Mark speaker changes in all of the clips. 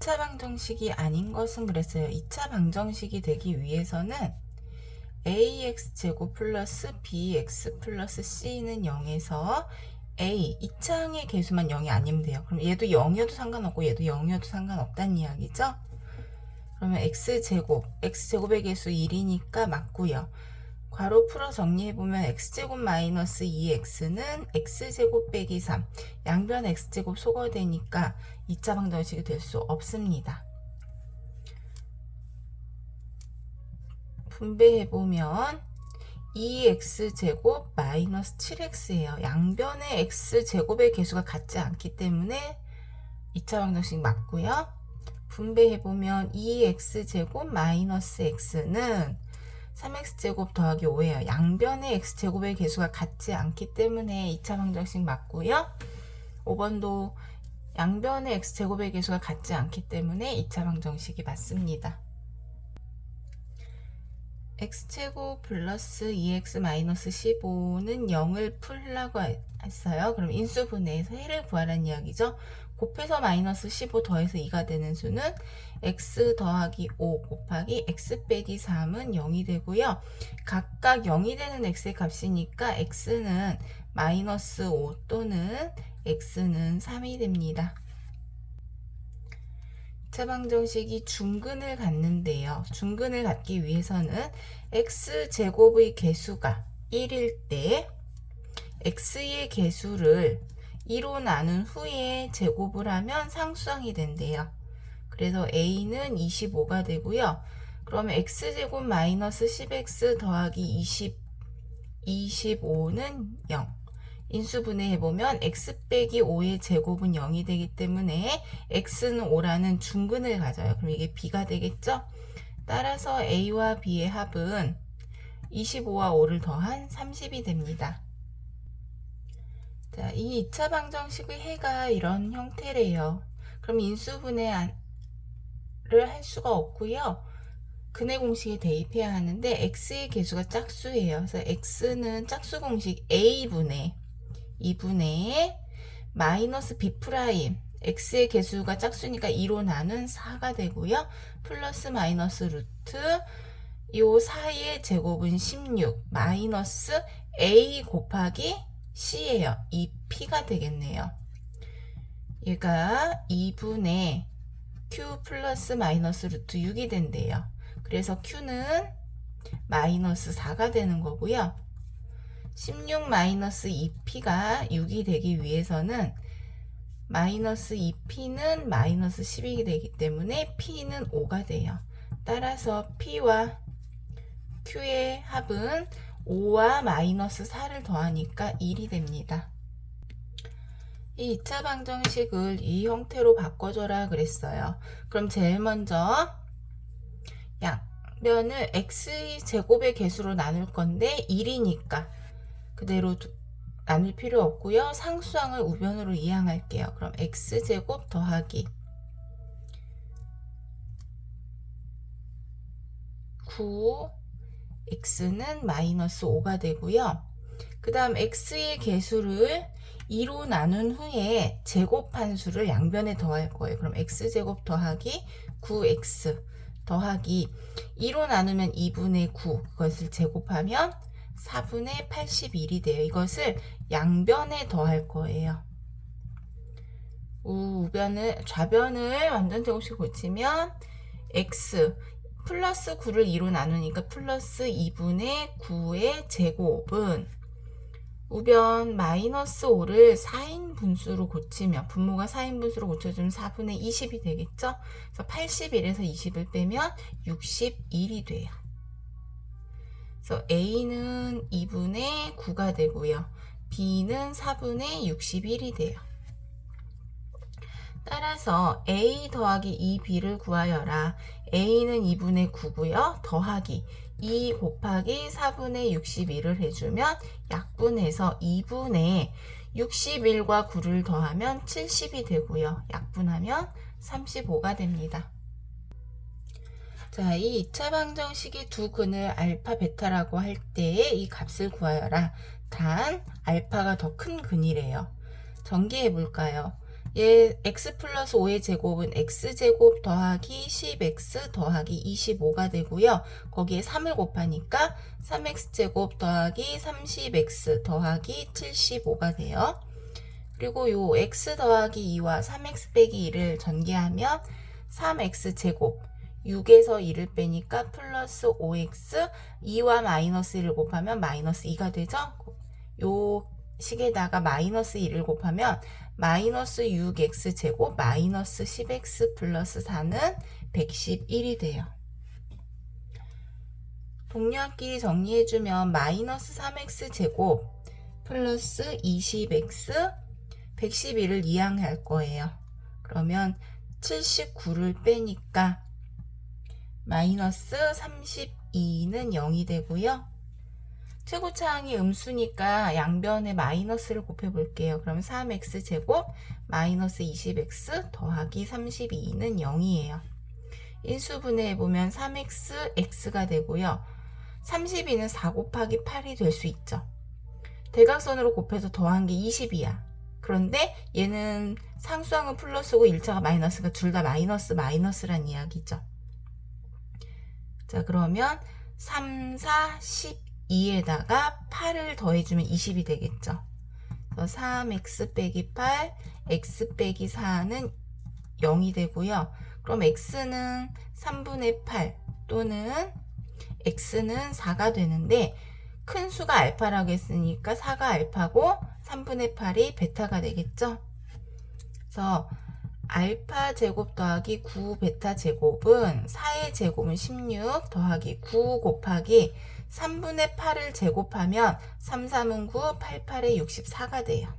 Speaker 1: 2차 방정식이 아닌 것은 그랬어요. 2차 방정식이 되기 위해서는 ax 제곱 플러스 bx 플러스 c는 0에서 a, 이 창의 개수만 0이 아니면 돼요. 그럼 얘도 0이어도 상관없고 얘도 0이어도 상관없다는 이야기죠. 그러면 x제곱의 개수 1이니까 맞고요. 괄호 풀어 정리해보면 x제곱 마이너스 2x는 x제곱 빼기 3, 양변 x제곱 소거되니까 2차 방정식이 될 수 없습니다. 분배해보면 2x제곱 마이너스 7x예요. 양변의 x제곱의 개수가 같지 않기 때문에 2차 방정식 맞고요. 분배해보면 2x제곱 마이너스 x는 3x제곱 더하기 5예요. 양변의 x제곱의 개수가 같지 않기 때문에 2차 방정식 맞고요. 5번도 양변의 x제곱의 개수가 같지 않기 때문에 2차 방정식이 맞습니다. x제곱 플러스 2x 마이너스 15는 0을 풀라고 했어요. 그럼 인수분해에서 해를 구하라는 이야기죠. 곱해서 마이너스 15 더해서 2가 되는 수는 x 더하기 5 곱하기 x 빼기 3은 0이 되고요. 각각 0이 되는 x의 값이니까 x는 마이너스 5 또는 x는 3이 됩니다. 2차 방정식이 중근을 갖는데요. 중근을 갖기 위해서는 x제곱의 개수가 1일 때 x의 개수를 2로 나눈 후에 제곱을 하면 상수항이 된대요. 그래서 a는 25가 되고요. 그러면 x제곱 마이너스 10x 더하기 25는 0. 인수분해 해보면 x 빼기 5의 제곱은 0이 되기 때문에 x는 5라는 중근을 가져요. 그럼 이게 b가 되겠죠? 따라서 a와 b의 합은 25와 5를 더한 30이 됩니다. 자, 이 2차 방정식의 해가 이런 형태래요. 그럼 인수분해를 할 수가 없고요. 근해 공식에 대입해야 하는데 x의 개수가 짝수예요. 그래서 x는 짝수 공식 a분의 2분의 마이너스 b 프라임, x의 개수가 짝수니까 2로 나눈 4가 되고요. 플러스 마이너스 루트 요 사이의 제곱은 16 마이너스 a 곱하기 c예요. 2p가 되겠네요. 얘가 2분의 q 플러스 마이너스 루트 6이 된대요. 그래서 q는 마이너스 4가 되는 거고요. 16 마이너스 2p가 6이 되기 위해서는 마이너스 2p는 마이너스 10이 되기 때문에 p는 5가 돼요. 따라서 p와 q의 합은 5와 마이너스 4를 더하니까 1이 됩니다. 이 2차 방정식을 이 형태로 바꿔줘라 그랬어요. 그럼 제일 먼저 양변을 x제곱의 개수로 나눌 건데 1이니까 그대로 나눌 필요 없고요. 상수항을 우변으로 이항할게요. 그럼 x제곱 더하기 9 x는 마이너스 5가 되고요. 그 다음 x의 개수를 2로 나눈 후에 제곱한 수를 양변에 더할 거예요. 그럼 x제곱 더하기 9x 더하기 2로 나누면 2분의 9 그것을 제곱하면 4분의 81이 돼요. 이것을 양변에 더할 거예요. 좌변을 완전 제곱식 고치면 x 플러스 9를 2로 나누니까 플러스 2분의 9의 제곱은 우변 마이너스 5를 4인 분수로 고치면 분모가 4인 분수로 고쳐주면 4분의 20이 되겠죠? 그래서 81에서 20을 빼면 61이 돼요. 그래서 A는 2분의 9가 되고요. B는 4분의 61이 돼요. 따라서 A 더하기 2B를 구하여라. A는 2분의 9고요. 더하기 2 곱하기 4분의 61을 해주면 약분해서 2분의 61과 9를 더하면 70이 되고요. 약분하면 35가 됩니다. 자, 이 2차 방정식의 두 근을 알파, 베타라고 할 때 이 값을 구하여라. 단 알파가 더 큰 근이래요. 전개해 볼까요? 얘 x 플러스 5의 제곱은 x제곱 더하기 10x 더하기 25가 되고요. 거기에 3을 곱하니까 3x제곱 더하기 30x 더하기 75가 돼요. 그리고 요 x 더하기 2와 3x 빼기 2를 전개하면 3x제곱 6에서 2를 빼니까 플러스 5x 2와 마이너스 1을 곱하면 마이너스 2가 되죠. 요 식에다가 마이너스 1을 곱하면 마이너스 6x제곱 마이너스 10x 플러스 4는 111이 돼요. 동료끼리 정리해주면 마이너스 3x제곱 플러스 20x 111을 이항할 거예요. 그러면 79를 빼니까 마이너스 32는 0이 되고요. 최고차항이 음수니까 양변에 마이너스를 곱해 볼게요. 그러면 3x제곱 마이너스 20x 더하기 32는 0이에요. 인수분해해 보면 3x, x가 되고요. 32는 4 곱하기 8이 될 수 있죠. 대각선으로 곱해서 더한 게 20이야. 그런데 얘는 상수항은 플러스고 1차가 마이너스가 둘 다 마이너스란 이야기죠. 자, 그러면 3, 4, 12에다가 8을 더해주면 20이 되겠죠. 3x 빼기 8, x 빼기 4는 0이 되고요. 그럼 x는 3분의 8 또는 x는 4가 되는데 큰 수가 알파라고 했으니까 4가 알파고 3분의 8이 베타가 되겠죠. 그래서 알파 제곱 더하기 9 베타 제곱은 4의 제곱은 16 더하기 9 곱하기 3분의 8을 제곱하면 3, 3은 9, 8, 8에 64가 돼요.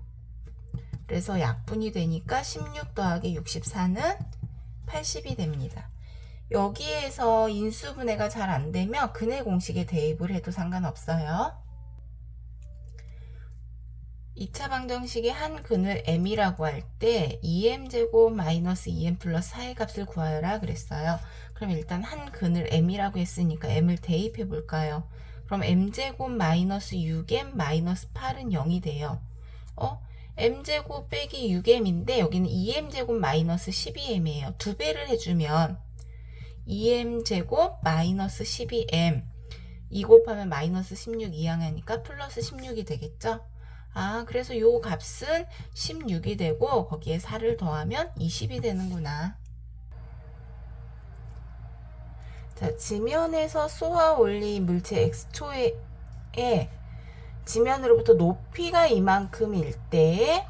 Speaker 1: 그래서 약분이 되니까 16 더하기 64는 80이 됩니다. 여기에서 인수분해가 잘 안되면 근해 공식에 대입을 해도 상관없어요. 2차 방정식의 한 근을 m이라고 할 때 2m제곱 마이너스 2m 플러스 4의 값을 구하여라 그랬어요. 그럼 일단 한 근을 m이라고 했으니까 m을 대입해 볼까요? 그럼 m제곱 마이너스 6m 마이너스 8은 0이 돼요. m제곱 빼기 6m인데 여기는 2m제곱 마이너스 12m이에요. 두 배를 해주면 2m제곱 마이너스 12m 2 곱하면 마이너스 16 이항하니까 플러스 16이 되겠죠. 그래서 요 값은 16이 되고 거기에 4를 더하면 20이 되는구나. 자, 지면에서 쏘아 올린 물체 x초에 지면으로부터 높이가 이만큼일 때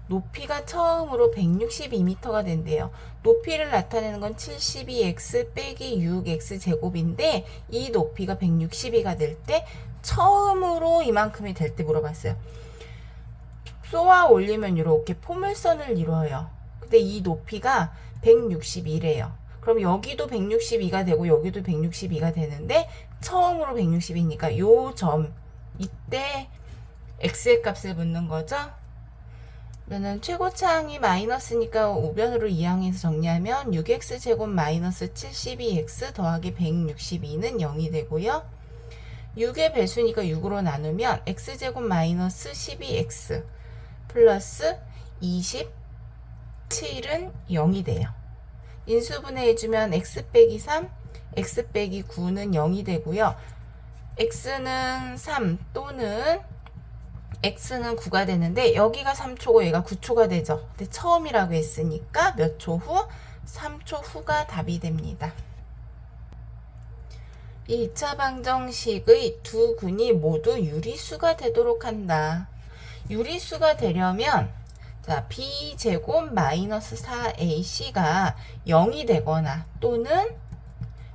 Speaker 1: 높이가 처음으로 162m가 된대요. 높이를 나타내는 건 72x 빼기 6x 제곱인데 이 높이가 162가 될 때 처음으로 이만큼이 될 때 물어봤어요. 쏘아 올리면 이렇게 포물선을 이뤄요. 근데 이 높이가 162래요. 그럼 여기도 162가 되고 여기도 162가 되는데 처음으로 162니까 요 점 이때 x의 값을 묻는 거죠. 그러면 최고차항이 마이너스니까 우변으로 이항해서 정리하면 6x제곱 마이너스 72x 더하기 162는 0이 되고요. 6의 배수니까 6으로 나누면 x제곱 마이너스 12x 플러스 27은 0이 돼요. 인수분해 해주면 x 빼기 3, x 빼기 9는 0이 되고요. x는 3 또는 x는 9가 되는데 여기가 3초고 얘가 9초가 되죠. 근데 처음이라고 했으니까 몇 초 후? 3초 후가 답이 됩니다. 이 2차 방정식의 두 근이 모두 유리수가 되도록 한다. 유리수가 되려면 자, b제곱 마이너스 4ac가 0이 되거나 또는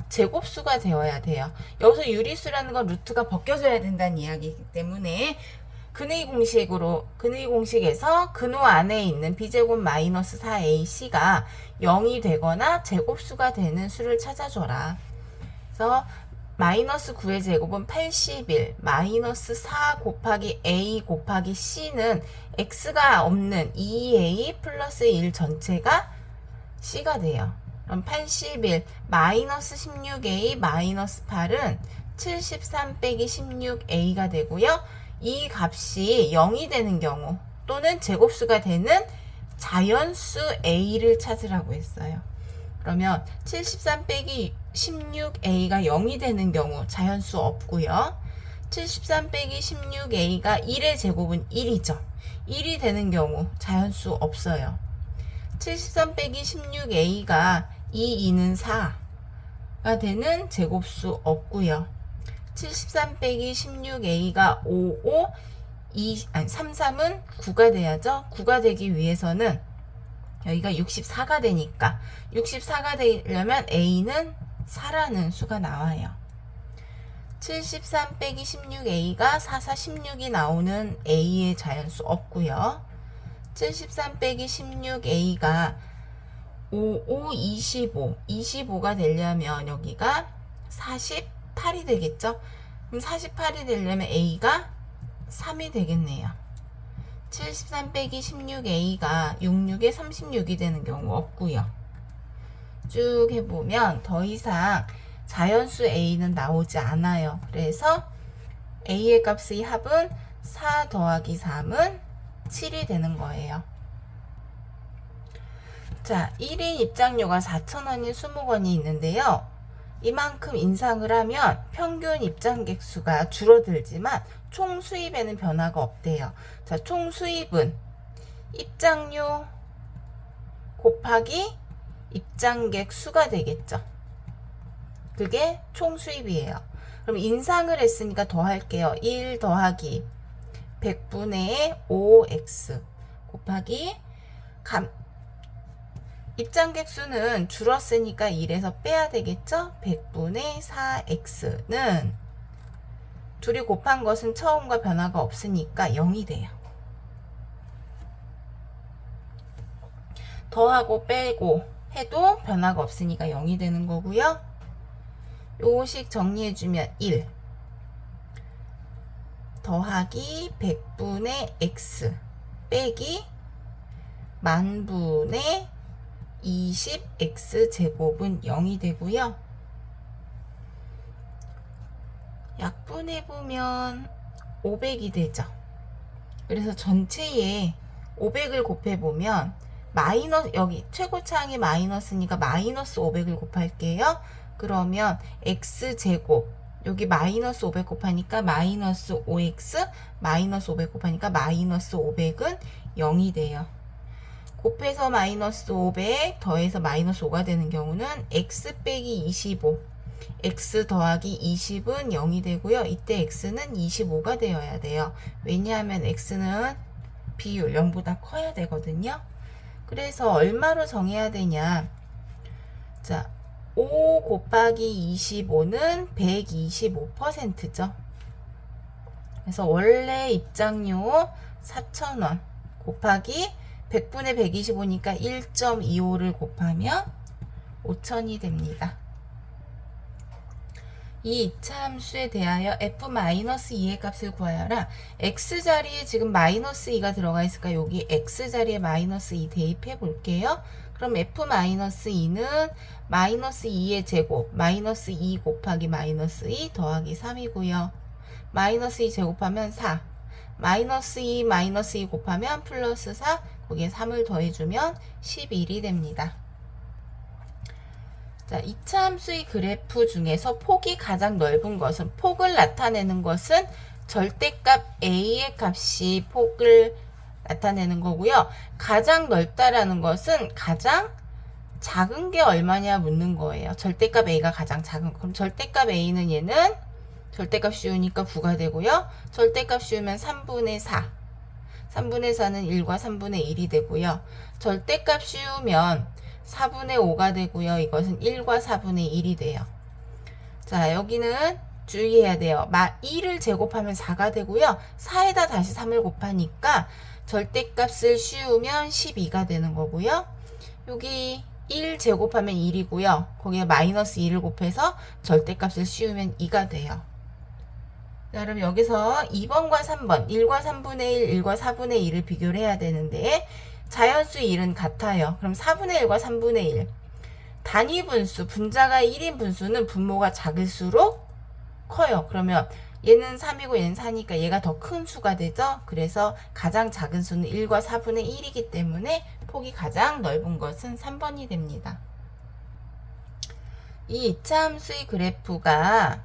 Speaker 1: 제곱수가 되어야 돼요. 여기서 유리수라는 건 루트가 벗겨져야 된다는 이야기이기 때문에 근의 공식에서 근호 안에 있는 b제곱 마이너스 4ac가 0이 되거나 제곱수가 되는 수를 찾아줘라. 그래서 마이너스 9의 제곱은 81, 마이너스 4 곱하기 a 곱하기 c는 x가 없는 2a 플러스 1 전체가 c가 돼요. 그럼 81 마이너스 16a 마이너스 8은 73 빼기 16a가 되고요. 이 값이 0이 되는 경우 또는 제곱수가 되는 자연수 A를 찾으라고 했어요. 그러면 73 빼기 16A가 0이 되는 경우 자연수 없고요. 73 빼기 16A가 1의 제곱은 1이죠. 1이 되는 경우 자연수 없어요. 73 빼기 16A가 2, 2는 4가 되는 제곱수 없고요. 73 빼기 16A가 5, 5, 3, 3은 9가 돼야죠. 9가 되기 위해서는 여기가 64가 되니까 64가 되려면 A는 4라는 수가 나와요. 73 빼기 16A가 4, 4, 16이 나오는 A의 자연수 없고요. 73 빼기 16A가 5, 5, 25, 25가 되려면 여기가 48이 되겠죠. 그럼 48이 되려면 A가 3이 되겠네요. 73 빼기 16A가 66에 36이 되는 경우 없고요. 쭉 해보면 더 이상 자연수 A는 나오지 않아요. 그래서 A의 값의 합은 4 더하기 3은 7이 되는 거예요. 자, 1인 입장료가 4,000원인 20건이 있는데요. 이만큼 인상을 하면 평균 입장객 수가 줄어들지만 총 수입에는 변화가 없대요. 자, 총 수입은 입장료 곱하기 입장객 수가 되겠죠. 그게 총 수입이에요. 그럼 인상을 했으니까 더할게요. 1 더하기 100분의 5x 곱하기 입장객 수는 줄었으니까 1에서 빼야 되겠죠? 100분의 4x는 둘이 곱한 것은 처음과 변화가 없으니까 0이 돼요. 더하고 빼고 해도 변화가 없으니까 0이 되는 거고요. 요식 정리해주면 1 더하기 100분의 x 빼기 만분의 20x 제곱은 0이 되고요. 약분해보면 500이 되죠. 그래서 전체에 500을 곱해보면 마이너스, 여기 최고차항이 마이너스니까 마이너스 500을 곱할게요. 그러면 x제곱, 여기 마이너스 500 곱하니까 마이너스 5x, 마이너스 500 곱하니까 마이너스 500은 0이 돼요. 곱해서 마이너스 500 더해서 마이너스 5가 되는 경우는 x 빼기 25 x 더하기 20은 0이 되고요. 이때 x는 25가 되어야 돼요. 왜냐하면 x는 비율 0보다 커야 되거든요. 그래서 얼마로 정해야 되냐. 자, 5 곱하기 25는 125%죠. 그래서 원래 입장료 4,000원 곱하기 100분의 125니까 1.25를 곱하면 5,000이 됩니다. 이 2차 함수에 대하여 f-2의 값을 구하여라. x자리에 지금 마이너스 2가 들어가 있으니까 여기 x자리에 마이너스 2 대입해 볼게요. 그럼 f-2는 마이너스 2의 제곱 마이너스 2 곱하기 마이너스 2 더하기 3이고요. 마이너스 2 제곱하면 4 마이너스 2 마이너스 2 곱하면 플러스 4 거기에 3을 더해주면 11이 됩니다. 자, 2차 함수의 그래프 중에서 폭이 가장 넓은 것은, 폭을 나타내는 것은 절대값 A의 값이 폭을 나타내는 거고요. 가장 넓다라는 것은 가장 작은 게 얼마냐 묻는 거예요. 절대값 A가 가장 작은 거. 그럼 절대값 A는 얘는 절대값 씌우니까 9가 되고요. 절대값 씌우면 3분의 4. 3분의 4는 1과 3분의 1이 되고요. 절대값 씌우면 4분의 5가 되고요. 이것은 1과 4분의 1이 돼요. 자, 여기는 주의해야 돼요. 2를 제곱하면 4가 되고요. 4에다 다시 3을 곱하니까 절대값을 씌우면 12가 되는 거고요. 여기 1 제곱하면 1이고요. 거기에 마이너스 2를 곱해서 절대값을 씌우면 2가 돼요. 자, 그럼 여기서 2번과 3번, 1과 3분의 1, 1과 4분의 1을 비교를 해야 되는데 자연수 1은 같아요. 그럼 4분의 1과 3분의 1. 단위 분수, 분자가 1인 분수는 분모가 작을수록 커요. 그러면 얘는 3이고 얘는 4니까 얘가 더 큰 수가 되죠. 그래서 가장 작은 수는 1과 4분의 1이기 때문에 폭이 가장 넓은 것은 3번이 됩니다. 이 이차함수의 그래프가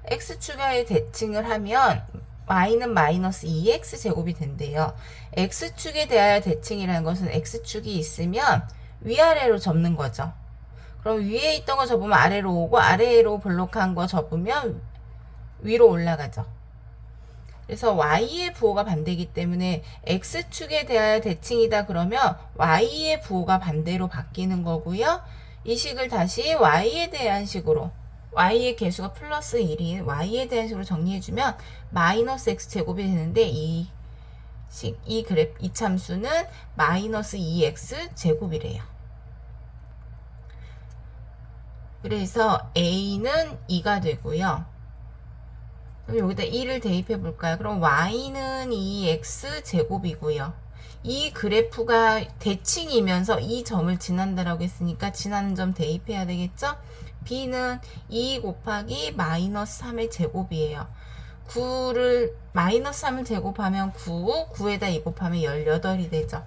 Speaker 1: x축에 대칭을 하면 y는 마이너스 2x제곱이 된대요. x축에 대하여 대칭이라는 것은 x축이 있으면 위아래로 접는 거죠. 그럼 위에 있던 거 접으면 아래로 오고 아래로 볼록한 거 접으면 위로 올라가죠. 그래서 y의 부호가 반대이기 때문에 x축에 대하여 대칭이다 그러면 y의 부호가 반대로 바뀌는 거고요. 이 식을 다시 y에 대한 식으로, y의 개수가 플러스 1인 y에 대한 식으로 정리해주면 마이너스 x제곱이 되는데 이 참수는 마이너스 2x제곱이래요. 그래서 a는 2가 되고요. 그럼 여기다 2를 대입해 볼까요? 그럼 y는 2x제곱이고요. 이 그래프가 대칭이면서 이 점을 지난다라고 했으니까 지나는 점 대입해야 되겠죠? b는 2 곱하기 마이너스 3의 제곱이에요. 9를 마이너스 3을 제곱하면 9, 9에다 2 곱하면 18이 되죠.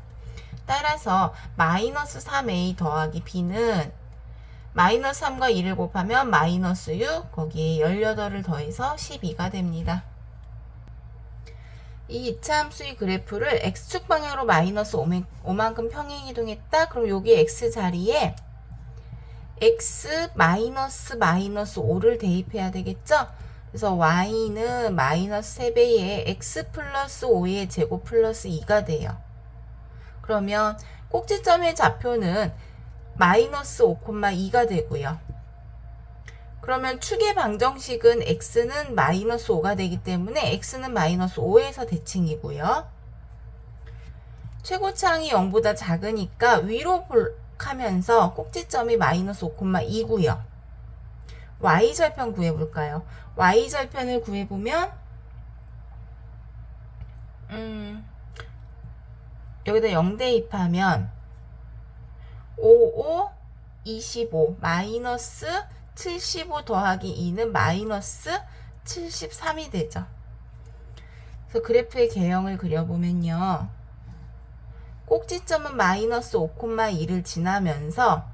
Speaker 1: 따라서 마이너스 3a 더하기 b는 마이너스 3과 2를 곱하면 마이너스 6, 거기에 18을 더해서 12가 됩니다. 이 이차함수의 그래프를 x축 방향으로 마이너스 5만큼 평행이동했다. 그럼 여기 x 자리에 x 마이너스 5를 대입해야 되겠죠? 그래서 y는 마이너스 3배의 x 플러스 5의 제곱 플러스 2가 돼요. 그러면 꼭지점의 좌표는 마이너스 5,2가 되고요. 그러면 축의 방정식은 x는 마이너스 5가 되기 때문에 x는 마이너스 5에서 대칭이고요. 최고차항이 0보다 작으니까 위로 볼록하면서 꼭지점이 마이너스 5,2고요. y절편 구해볼까요? y절편을 구해보면 여기다 0 대입하면 5, 25 마이너스 75 더하기 2는 마이너스 73이 되죠. 그래서 그래프의 개형을 그려보면요. 꼭지점은 마이너스 5,2를 지나면서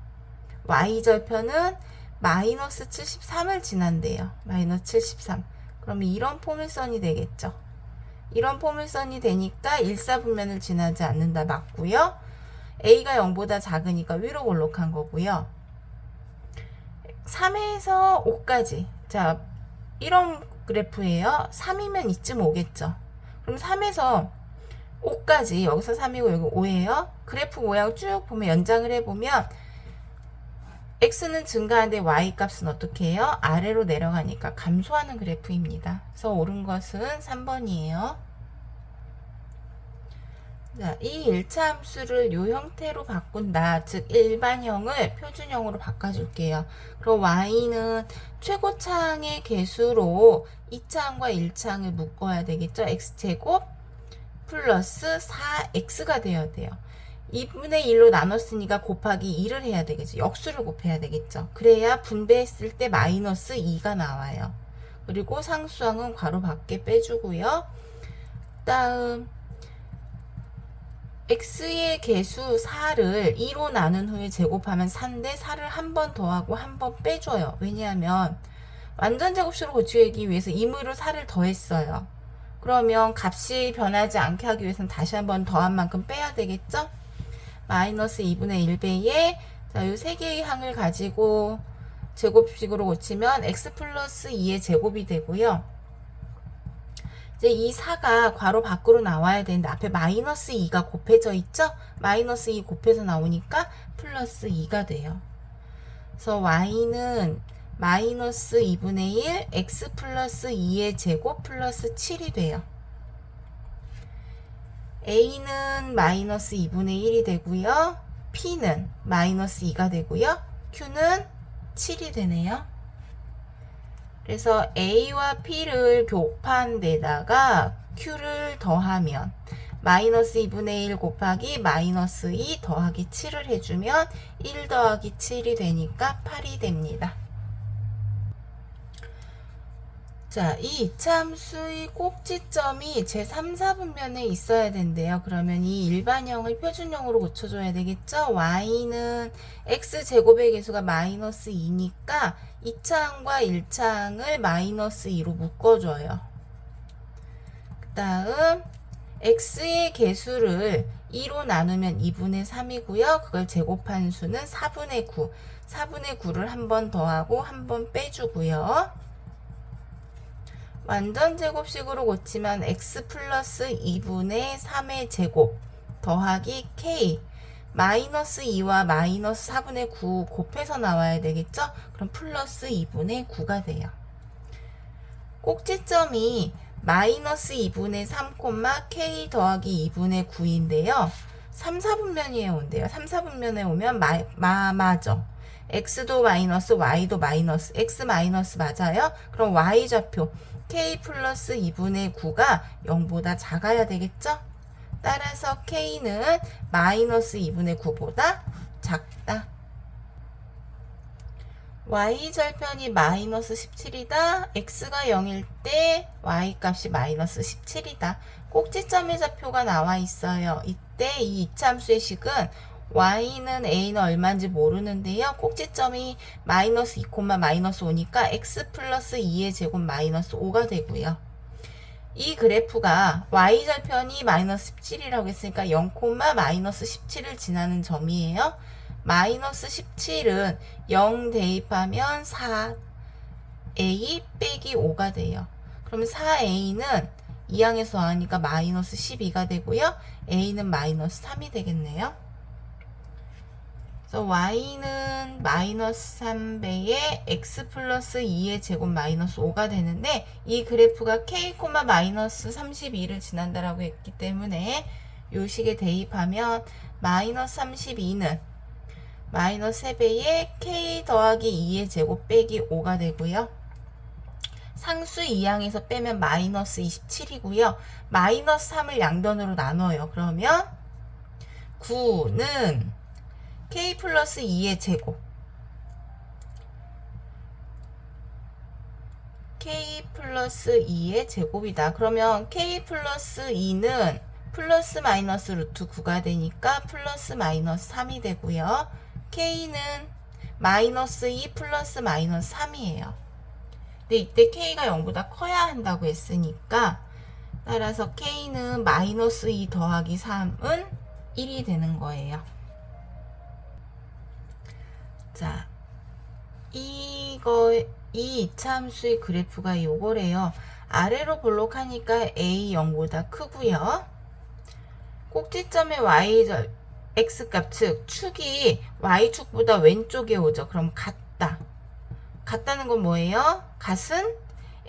Speaker 1: y절편은 마이너스 73을 지난대요. 마이너스 73. 그럼 이런 포물선이 되겠죠. 이런 포물선이 되니까 일사분면을 지나지 않는다 맞고요. a가 0보다 작으니까 위로 볼록한 거고요. 3에서 5까지. 자, 이런 그래프예요. 3이면 이쯤 오겠죠. 그럼 3에서 5까지, 여기서 3이고 여기 5예요. 그래프 모양 쭉 보면 연장을 해보면 x는 증가하는데 y 값은 어떻게 해요? 아래로 내려가니까 감소하는 그래프입니다. 그래서 옳은 것은 3번이에요. 자, 이 1차 함수를 이 형태로 바꾼다. 즉 일반형을 표준형으로 바꿔줄게요. 그럼 y는 최고차항의 개수로 2차항과 1차항을 묶어야 되겠죠. x제곱 플러스 4x가 되어야 돼요. 2분의 1로 나눴으니까 곱하기 2를 해야 되겠죠. 역수를 곱해야 되겠죠. 그래야 분배했을 때 마이너스 2가 나와요. 그리고 상수항은 괄호 밖에 빼주고요. 다음 x의 개수 4를 2로 나눈 후에 제곱하면 4인데 4를 한 번 더하고 한 번 빼줘요. 왜냐하면 완전 제곱식으로 고치기 위해서 임의로 4를 더했어요. 그러면 값이 변하지 않게 하기 위해서는 다시 한 번 더한 만큼 빼야 되겠죠? 마이너스 2분의 1배에 자, 이 세 개의 항을 가지고 제곱식으로 고치면 x 플러스 2의 제곱이 되고요. 이제 이 4가 괄호 밖으로 나와야 되는데 앞에 마이너스 2가 곱해져 있죠? 마이너스 2 곱해서 나오니까 플러스 2가 돼요. 그래서 y는 마이너스 2분의 1 x 플러스 2의 제곱 플러스 7이 돼요. a는 마이너스 2분의 1이 되고요. p는 마이너스 2가 되고요. q는 7이 되네요. 그래서 a와 p를 곱한 데다가 q를 더하면 마이너스 2분의 1 곱하기 마이너스 2 더하기 7을 해주면 1 더하기 7이 되니까 8이 됩니다. 자, 이 이차함수의 꼭지점이 제3, 4분면에 있어야 된대요. 그러면 이 일반형을 표준형으로 고쳐줘야 되겠죠? y는 x제곱의 개수가 마이너스 2니까 2차항과 1차항을 마이너스 2로 묶어줘요. 그 다음 x의 개수를 2로 나누면 2분의 3이고요. 그걸 제곱한 수는 4분의 9. 4분의 9를 한 번 더하고 한 번 빼주고요. 완전 제곱식으로 고치면 x 플러스 2분의 3의 제곱 더하기 k 마이너스 2와 마이너스 4분의 9 곱해서 나와야 되겠죠? 그럼 플러스 2분의 9가 돼요. 꼭지점이 마이너스 2분의 3, k 더하기 2분의 9인데요. 3, 4분면에 온대요. 3, 4분면에 오면 맞아. x도 마이너스, y도 마이너스, x 마이너스 맞아요? 그럼 y좌표 k 플러스 2분의 9가 0보다 작아야 되겠죠? 따라서 k는 마이너스 2분의 9보다 작다. y절편이 마이너스 17이다. x가 0일 때 y값이 마이너스 17이다. 꼭지점의 좌표가 나와 있어요. 이때 이 이차함수의 식은 y는 a는 얼마인지 모르는데요. 꼭지점이 마이너스 2, 마이너스 5니까 x 플러스 2의 제곱 마이너스 5가 되고요. 이 그래프가 y절편이 마이너스 17이라고 했으니까 0, 마이너스 17을 지나는 점이에요. 마이너스 17은 0 대입하면 4a 빼기 5가 돼요. 그러면 4a는 2항에서 더하니까 마이너스 12가 되고요. a는 마이너스 3이 되겠네요. 그래서 y는 마이너스 3배의 x 플러스 2의 제곱 마이너스 5가 되는데 이 그래프가 k, 마이너스 32를 지난다라고 했기 때문에 요 식에 대입하면 마이너스 32는 마이너스 3배의 k 더하기 2의 제곱 빼기 5가 되고요. 상수 2항에서 빼면 마이너스 27이고요. 마이너스 3을 양변으로 나눠요. 그러면 9는 k 플러스 2의 제곱 k 플러스 2의 제곱이다. 그러면 k 플러스 2는 플러스 마이너스 루트 9가 되니까 플러스 마이너스 3이 되고요. k는 마이너스 2 플러스 마이너스 3이에요. 근데 이때 k가 0보다 커야 한다고 했으니까 따라서 k는 마이너스 2 더하기 3은 1이 되는 거예요. 자, 이 이차함수의 그래프가 요거래요. 아래로 볼록하니까 a 0보다 크고요. 꼭지점의 x값 즉 축이 y축보다 왼쪽에 오죠. 그럼 같다. 같다는 건 뭐예요? 같은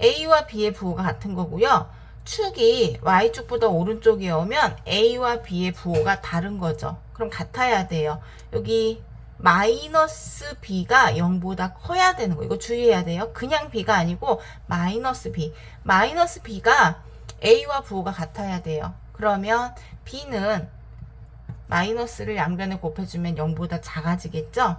Speaker 1: a와 b의 부호가 같은 거고요. 축이 y축보다 오른쪽에 오면 a와 b의 부호가 다른 거죠. 그럼 같아야 돼요. 여기 마이너스 b가 0보다 커야 되는 거. 이거 주의해야 돼요. 그냥 b가 아니고 마이너스 b. 마이너스 b가 a와 부호가 같아야 돼요. 그러면 b는 마이너스를 양변에 곱해주면 0보다 작아지겠죠?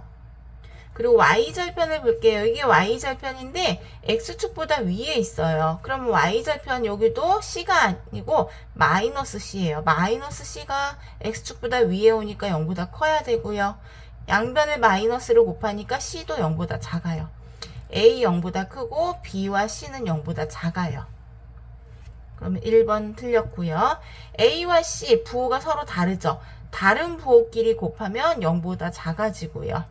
Speaker 1: 그리고 y절편을 볼게요. 이게 y절편인데 x축보다 위에 있어요. 그러면 y절편 여기도 c가 아니고 마이너스 c예요. 마이너스 c가 x축보다 위에 오니까 0보다 커야 되고요. 양변을 마이너스를 곱하니까 c도 0보다 작아요. a 0보다 크고 b와 c는 0보다 작아요. 그러면 1번 틀렸고요. a와 c 부호가 서로 다르죠. 다른 부호끼리 곱하면 0보다 작아지고요.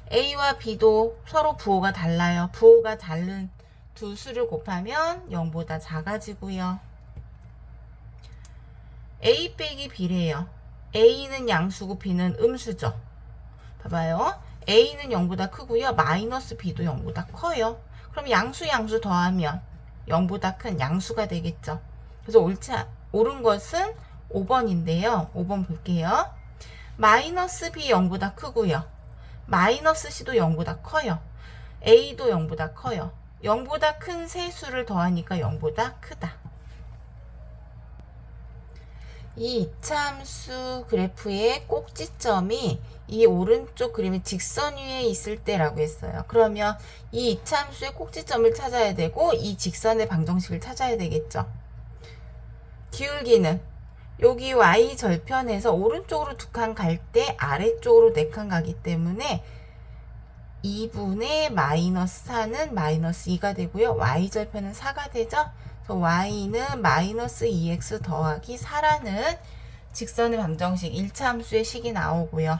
Speaker 1: a와 b도 서로 부호가 달라요. 부호가 다른 두 수를 곱하면 0보다 작아지고요. a 빼기 b래요. a는 양수고 b는 음수죠. 봐봐요. a는 0보다 크고요. 마이너스 b도 0보다 커요. 그럼 양수 더하면 0보다 큰 양수가 되겠죠. 그래서 옳은 것은 5번인데요. 5번 볼게요. 마이너스 b 0보다 크고요. 마이너스 c도 0보다 커요. a도 0보다 커요. 0보다 큰 세 수를 더하니까 0보다 크다. 이 이차함수 그래프의 꼭지점이 이 오른쪽 그림의 직선 위에 있을 때라고 했어요. 그러면 이 이차함수의 꼭지점을 찾아야 되고 이 직선의 방정식을 찾아야 되겠죠. 기울기는 여기 y 절편에서 오른쪽으로 2칸 갈 때 아래쪽으로 4칸 가기 때문에 2분의 마이너스 4는 마이너스 2가 되고요. y절편은 4가 되죠. 그래서 y는 마이너스 2x 더하기 4라는 직선의 방정식 1차 함수의 식이 나오고요.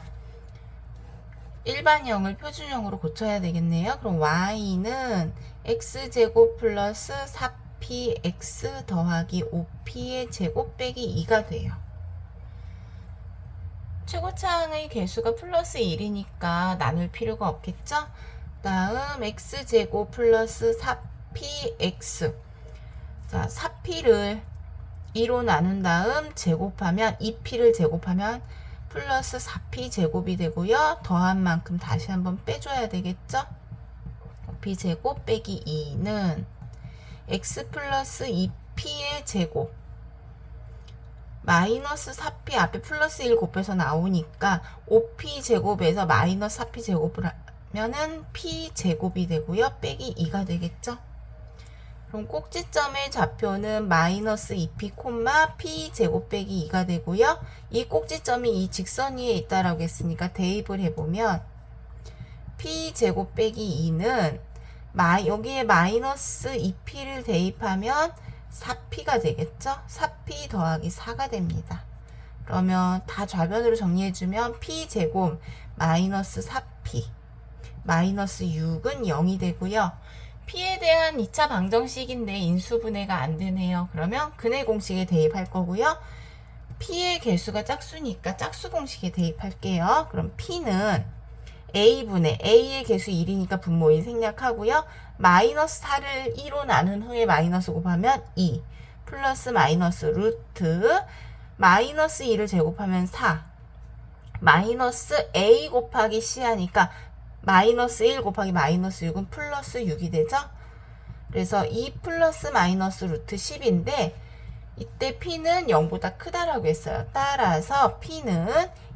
Speaker 1: 일반형을 표준형으로 고쳐야 되겠네요. 그럼 y는 x제곱 플러스 4px 더하기 5p의 제곱 빼기 2가 돼요. 최고차항의 개수가 플러스 1이니까 나눌 필요가 없겠죠? 다음 x제곱 플러스 4px. 자, 4p를 2로 나눈 다음 제곱하면 2p를 제곱하면 플러스 4p 제곱이 되고요. 더한 만큼 다시 한번 빼줘야 되겠죠? 5p 제곱 빼기 2는 x 플러스 2p의 제곱 마이너스 4p 앞에 플러스 1 곱해서 나오니까 5p 제곱에서 마이너스 4p 제곱을 하면은 p 제곱이 되고요. 빼기 2가 되겠죠. 그럼 꼭지점의 좌표는 마이너스 2p 콤마 p 제곱 빼기 2가 되고요. 이 꼭지점이 이 직선 위에 있다라고 했으니까 대입을 해보면 p 제곱 빼기 2는 여기에 마이너스 2p를 대입하면 4p가 되겠죠? 4p 더하기 4가 됩니다. 그러면 다 좌변으로 정리해주면 p제곱 마이너스 4p 마이너스 6은 0이 되고요. p에 대한 2차 방정식인데 인수분해가 안 되네요. 그러면 근해 공식에 대입할 거고요. p의 개수가 짝수니까 짝수 공식에 대입할게요. 그럼 p는 a분의 a의 개수 1이니까 분모 1 생략하고요. 마이너스 4를 2로 나눈 후에 마이너스 곱하면 2 플러스 마이너스 루트 마이너스 2를 제곱하면 4 마이너스 a 곱하기 c 하니까 마이너스 1 곱하기 마이너스 6은 플러스 6이 되죠. 그래서 2 플러스 마이너스 루트 10인데 이때 p는 0보다 크다라고 했어요. 따라서 p는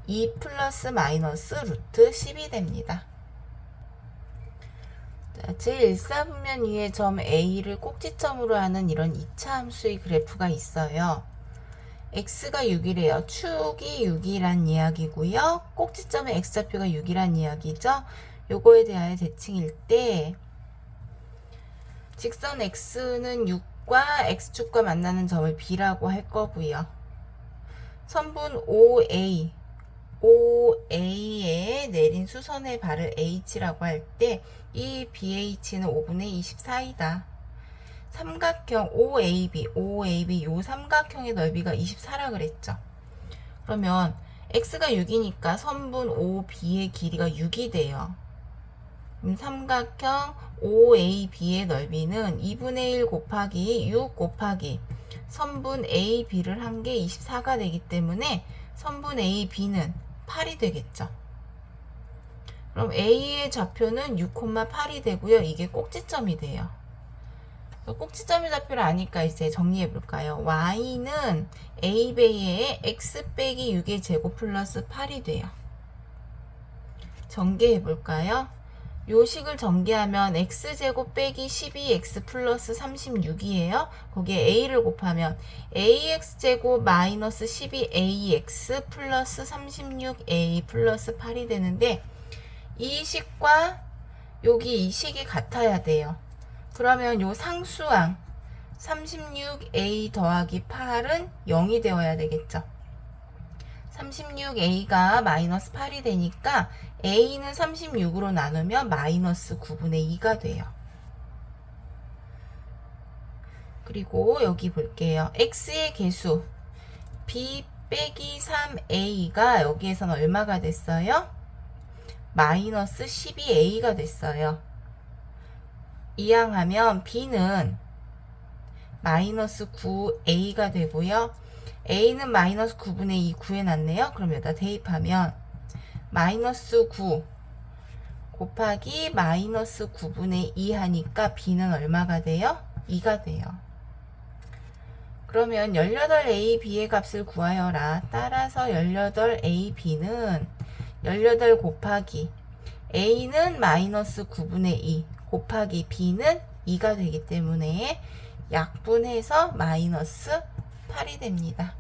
Speaker 1: 2 플러스 마이너스 루트 10이 됩니다. 제1사분면 위에 점 A를 꼭지점으로 하는 이런 2차 함수의 그래프가 있어요. x가 6이래요. 축이 6이란 이야기고요. 꼭지점의 x좌표가 6이란 이야기죠. 요거에 대하여 대칭일 때 직선 x는 6과 x축과 만나는 점을 B라고 할 거고요. 선분 OA에 내린 수선의 발을 H라고 할 때 이 BH는 5분의 24이다. 삼각형 OAB 요 삼각형의 넓이가 24라 그랬죠. 그러면 x가 6이니까 선분 OB의 길이가 6이 돼요. 그럼 삼각형 OAB의 넓이는 2분의 1 곱하기 6 곱하기 선분 AB를 한 게 24가 되기 때문에 선분 AB는 8이 되겠죠. 그럼 A의 좌표는 6,8이 되고요. 이게 꼭지점이 돼요. 꼭지점의 좌표를 아니까 이제 정리해 볼까요? Y는 A배의 X 빼기 6의 제곱 플러스 8이 돼요. 전개해 볼까요? 요 식을 전개하면 X제곱 빼기 12X 플러스 36이에요. 거기에 A를 곱하면 AX제곱 마이너스 12AX 플러스 36A 플러스 8이 되는데 이 식과 여기 이 식이 같아야 돼요. 그러면 요 상수항 36A 더하기 8은 0이 되어야 되겠죠. 36A가 마이너스 8이 되니까 A는 36으로 나누면 마이너스 9분의 2가 돼요. 그리고 여기 볼게요. X의 개수 B 빼기 3A가 여기에서는 얼마가 됐어요? 마이너스 12A가 됐어요. 이항하면 B는 마이너스 9A가 되고요. A는 마이너스 9분의 2 구해놨네요. 그럼 여기다 대입하면 마이너스 9 곱하기 마이너스 9분의 2 하니까 B는 얼마가 돼요? 2가 돼요. 그러면 18a, b의 값을 구하여라. 따라서 18a, b는 18 곱하기 a는 마이너스 9분의 2 곱하기 b는 2가 되기 때문에 약분해서 마이너스 8이 됩니다.